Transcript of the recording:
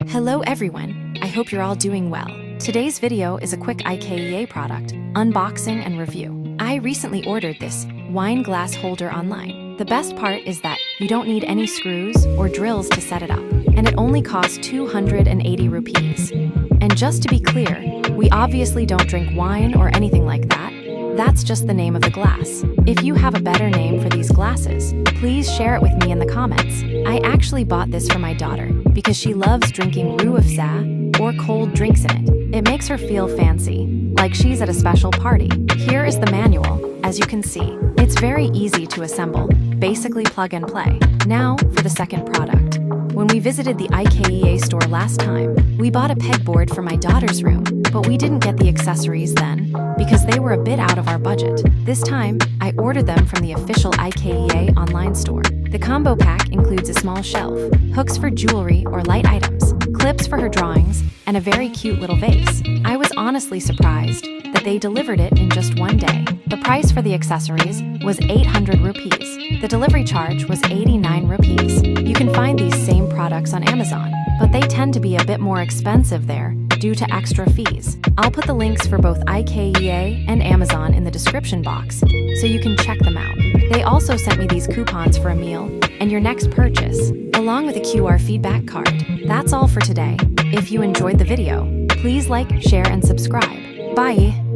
Hello everyone, I hope you're all doing well. Today's video is a quick Ikea product, unboxing and review. I recently ordered this wine glass holder online. The best part is that you don't need any screws or drills to set it up, and it only costs 280 rupees. And just to be clear, we obviously don't drink wine or anything like that. That's just the name of the glass. If you have a better name for these glasses, please share it with me in the comments. I actually bought this for my daughter because she loves drinking roux afza or cold drinks in it. It makes her feel fancy, like she's at a special party. Here is the manual. As you can see, it's very easy to assemble, basically plug and play. Now for the second product. When we visited the Ikea store last time, we bought a pegboard for my daughter's room, but we didn't get the accessories then because they were a bit out of our budget. This time, I ordered them from the official Ikea online store. The combo pack includes a small shelf, hooks for jewelry or light items, clips for her drawings, and a very cute little vase. I was honestly surprised that they delivered it in just one day. The price for the accessories was 800 rupees. The delivery charge was 89 rupees. You can find these same products on Amazon, but they tend to be a bit more expensive there due to extra fees. I'll put the links for both Ikea and Amazon in the description box so you can check them out. They also sent me these coupons for a meal and your next purchase, along with a QR feedback card. That's all for today. If you enjoyed the video, please like, share, and subscribe. Bye!